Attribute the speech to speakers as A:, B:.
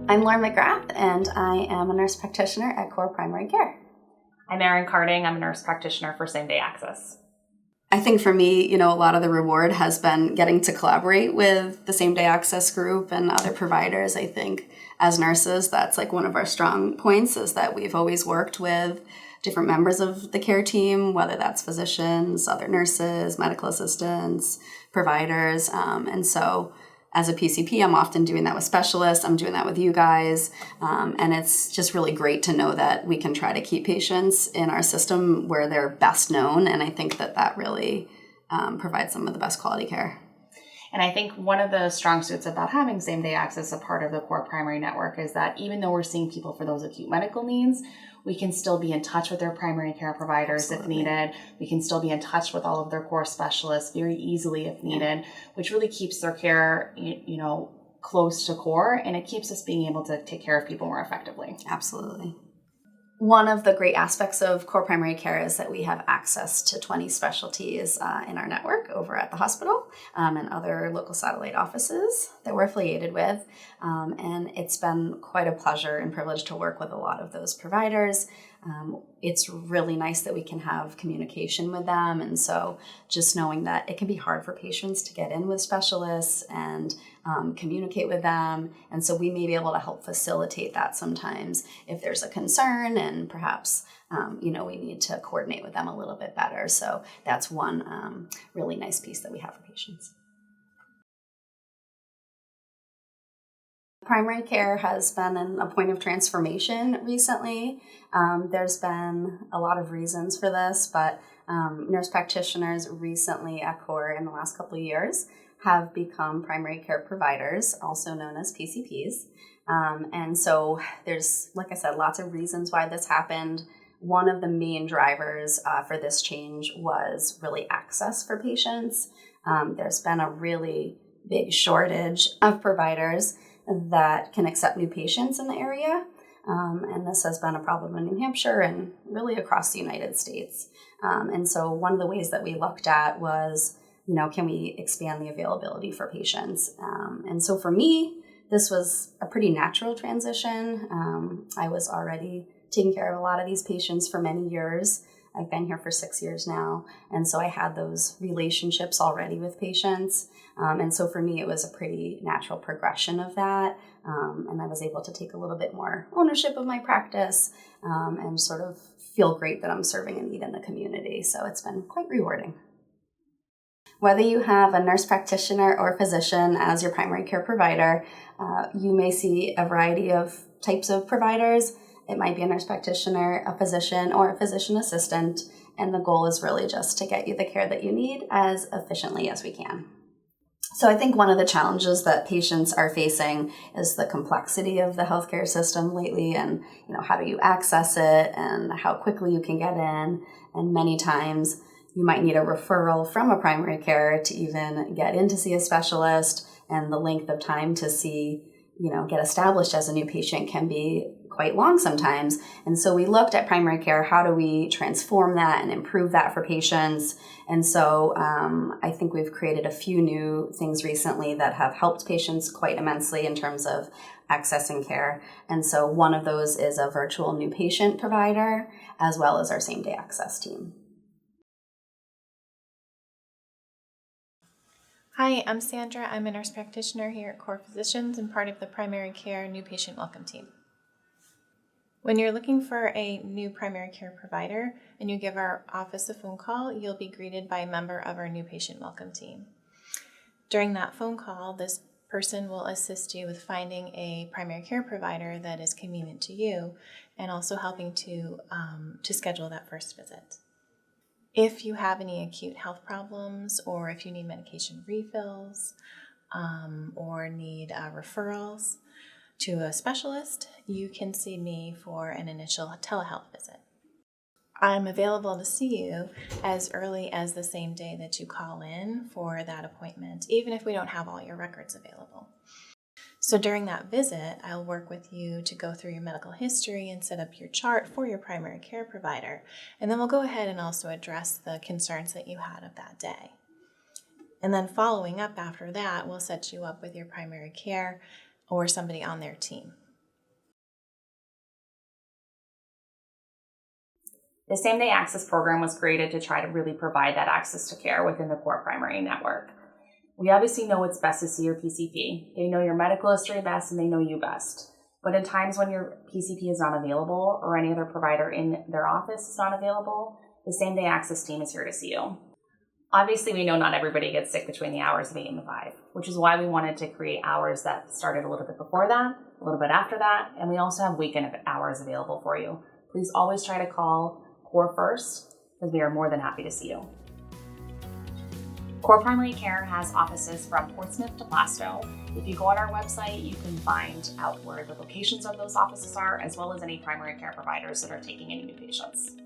A: I'm Lauren McGrath, and I am a nurse practitioner at Core Primary Care.
B: I'm Erin Carding. I'm a nurse practitioner for Same Day Access.
A: I think for me, a lot of the reward has been getting to collaborate with the Same Day Access group and other providers. I think as nurses, that's like one of our strong points, is that we've always worked with different members of the care team, whether that's physicians, other nurses, medical assistants, providers. And so as a PCP, I'm often doing that with specialists. I'm doing that with you guys. And it's just really great to know that we can try to keep patients in our system where they're best known. And I think that really provides some of the best quality care.
B: And I think one of the strong suits about having Same Day Access, a part of the Core Primary Network, is that even though we're seeing people for those acute medical needs, we can still be in touch with their primary care providers if needed. We can still be in touch with all of their core specialists very easily if needed, which really keeps their care, close to core, and it keeps us being able to take care of people more effectively.
A: Absolutely. One of the great aspects of Core Primary Care is that we have access to 20 specialties in our network over at the hospital and other local satellite offices that we're affiliated with. And it's been quite a pleasure and privilege to work with a lot of those providers. It's really nice that we can have communication with them. And so just knowing that it can be hard for patients to get in with specialists and communicate with them. And so we may be able to help facilitate that sometimes if there's a concern and perhaps, we need to coordinate with them a little bit better. So that's one really nice piece that we have for patients. Primary care has been a point of transformation recently. There's been a lot of reasons for this, but nurse practitioners recently at Core in the last couple of years have become primary care providers, also known as PCPs. And so there's, like I said, lots of reasons why this happened. One of the main drivers for this change was really access for patients. There's been a really big shortage of providers that can accept new patients in the area. And this has been a problem in New Hampshire and really across the United States. And so one of the ways that we looked at was, can we expand the availability for patients? And so for me, this was a pretty natural transition. I was already taking care of a lot of these patients for many years. I've been here for 6 years now. And so I had those relationships already with patients. And so for me, it was a pretty natural progression of that. And I was able to take a little bit more ownership of my practice and sort of feel great that I'm serving a need in the community. So it's been quite rewarding. Whether you have a nurse practitioner or physician as your primary care provider, you may see a variety of types of providers. It might be a nurse practitioner, a physician, or a physician assistant. And the goal is really just to get you the care that you need as efficiently as we can. So I think one of the challenges that patients are facing is the complexity of the healthcare system lately, and how do you access it and how quickly you can get in. And many times you might need a referral from a primary care to even get in to see a specialist, and the length of time to see, get established as a new patient can be quite long sometimes. And so we looked at primary care, how do we transform that and improve that for patients? And so I think we've created a few new things recently that have helped patients quite immensely in terms of accessing care. And so one of those is a virtual new patient provider, as well as our Same Day Access team.
C: Hi, I'm Sandra. I'm a nurse practitioner here at Core Physicians and part of the primary care new patient welcome team. When you're looking for a new primary care provider and you give our office a phone call, you'll be greeted by a member of our new patient welcome team. During that phone call, this person will assist you with finding a primary care provider that is convenient to you and also helping to schedule that first visit. If you have any acute health problems, or if you need medication refills, or need referrals to a specialist, you can see me for an initial telehealth visit. I'm available to see you as early as the same day that you call in for that appointment, even if we don't have all your records available. So during that visit, I'll work with you to go through your medical history and set up your chart for your primary care provider. And then we'll go ahead and also address the concerns that you had of that day. And then following up after that, we'll set you up with your primary care or somebody on their team.
B: The Same Day Access program was created to try to really provide that access to care within the core primary network. We obviously know it's best to see your PCP. They know your medical history best and they know you best. But in times when your PCP is not available or any other provider in their office is not available, the Same Day Access team is here to see you. Obviously, we know not everybody gets sick between the hours of 8 and 5, which is why we wanted to create hours that started a little bit before that, a little bit after that, and we also have weekend hours available for you. Please always try to call Core first, because we are more than happy to see you. Core Primary Care has offices from Portsmouth to Plastow. If you go on our website, you can find out where the locations of those offices are, as well as any primary care providers that are taking any new patients.